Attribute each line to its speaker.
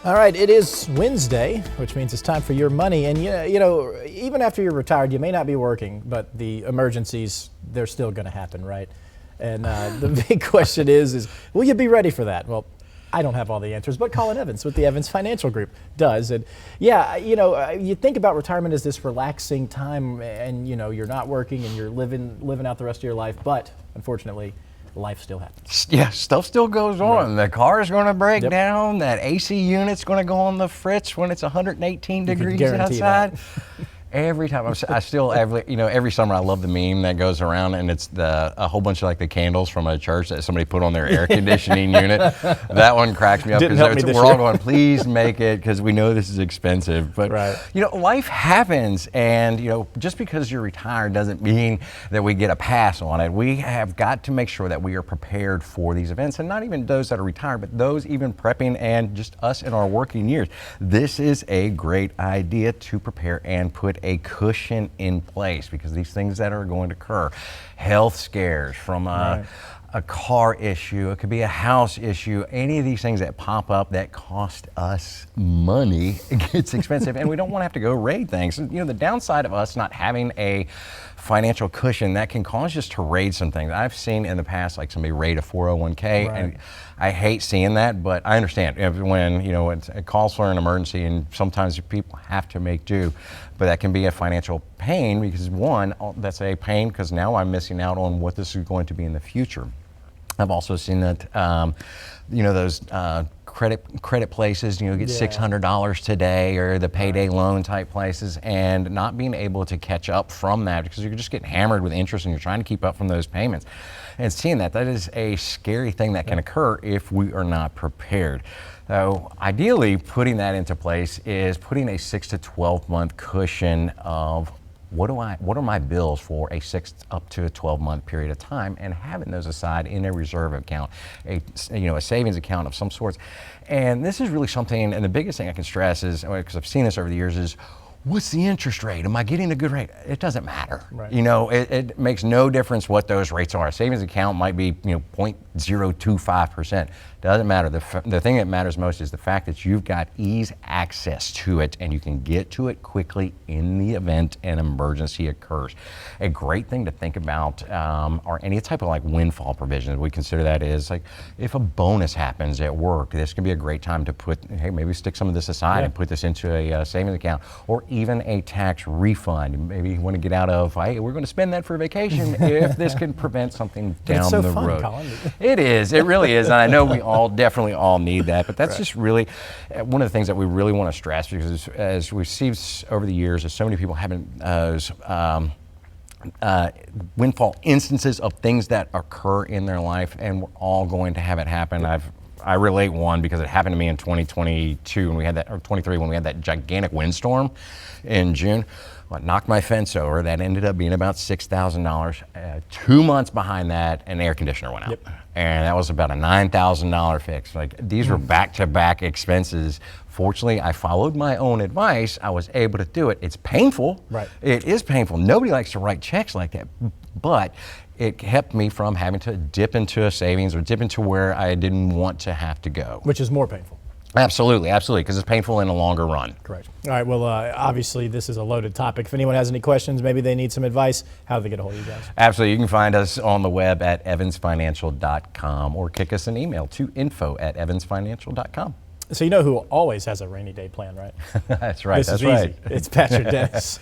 Speaker 1: All right, it is Wednesday, which means it's time for your money. And even after you're retired, you may not be working, but the emergencies, they're still going to happen, right? And the big question is, will you be ready for that? Well, I don't have all the answers, but Colin Evans with the Evans Financial Group does. And yeah, you think about retirement as this relaxing time, and you're not working and you're living out the rest of your life, but unfortunately, life still happens.
Speaker 2: Yeah, stuff still goes on.
Speaker 1: Right.
Speaker 2: The car's going to break
Speaker 1: Yep.
Speaker 2: down. That AC unit's going to go on the fritz when it's 118 degrees
Speaker 1: guarantee
Speaker 2: outside. Every time, every summer I love the meme that goes around, and it's a whole bunch of like the candles from a church that somebody put on their air conditioning unit. That one cracks me up because we're all going, please make it, because we know this is expensive. But
Speaker 1: right.
Speaker 2: Life happens, and just because you're retired doesn't mean that we get a pass on it. We have got to make sure that we are prepared for these events, and not even those that are retired, but those even prepping and just us in our working years. This is a great idea to prepare and put a cushion in place, because these things that are going to occur, health scares from a car issue, it could be a house issue, any of these things that pop up that cost us money, it gets expensive, and we don't want to have to go raid things. The downside of us not having a financial cushion, that can cause us to raid some things. I've seen in the past, like somebody raid a 401k, and I hate seeing that, but I understand when it calls for an emergency, and sometimes people have to make do, but that can be a financial pain, because one, that's a pain because now I'm missing out on what this is going to be in the future. I've also seen that, those credit places, get $600 today, or the payday loan type places, and not being able to catch up from that, because you're just getting hammered with interest and you're trying to keep up from those payments. And seeing that is a scary thing that can occur if we are not prepared. So ideally, putting that into place is putting a 6 to 12 month cushion of what are my bills for a 6 up to a 12 month period of time, and having those aside in a reserve account, a savings account of some sorts. And this is really something, and the biggest thing I can stress is, because I've seen this over the years, is what's the interest rate? Am I getting a good rate? It doesn't matter.
Speaker 1: Right.
Speaker 2: It makes no difference what those rates are. A savings account might be 0.025%. Doesn't matter. The thing that matters most is the fact that you've got access to it, and you can get to it quickly in the event an emergency occurs. A great thing to think about are any type of like windfall provisions. We consider that is like if a bonus happens at work, this can be a great time to maybe stick some of this aside and put this into a savings account, or even a tax refund. Maybe you want to get out of, hey, we're going to spend that for vacation if this can prevent something down the road.
Speaker 1: Colin.
Speaker 2: It is. It really is. And I know we definitely all need that, but that's just really one of the things that we really want to stress, because as we've seen over the years, there's so many people having those windfall instances of things that occur in their life, and we're all going to have it happen. I relate one because it happened to me in 2022 when we had that, or 23 when we had that gigantic windstorm in June. Well, it knocked my fence over. That ended up being about $6,000. 2 months behind that, an air conditioner went out.
Speaker 1: Yep.
Speaker 2: And that was about a $9,000 fix. Like, these were back-to-back expenses. Fortunately, I followed my own advice. I was able to do it. It's painful.
Speaker 1: Right.
Speaker 2: It is painful. Nobody likes to write checks like that, but it kept me from having to dip into a savings or dip into where I didn't want to have to go.
Speaker 1: Which is more painful.
Speaker 2: Absolutely, because it's painful in the longer run.
Speaker 1: Correct. All right, well, obviously this is a loaded topic. If anyone has any questions, maybe they need some advice, how do they get a hold of you guys?
Speaker 2: Absolutely, you can find us on the web at evansfinancial.com, or kick us an email to info@evansfinancial.com.
Speaker 1: So you know who always has a rainy day plan, right?
Speaker 2: That's right.
Speaker 1: This is easy. It's Patrick Dennis.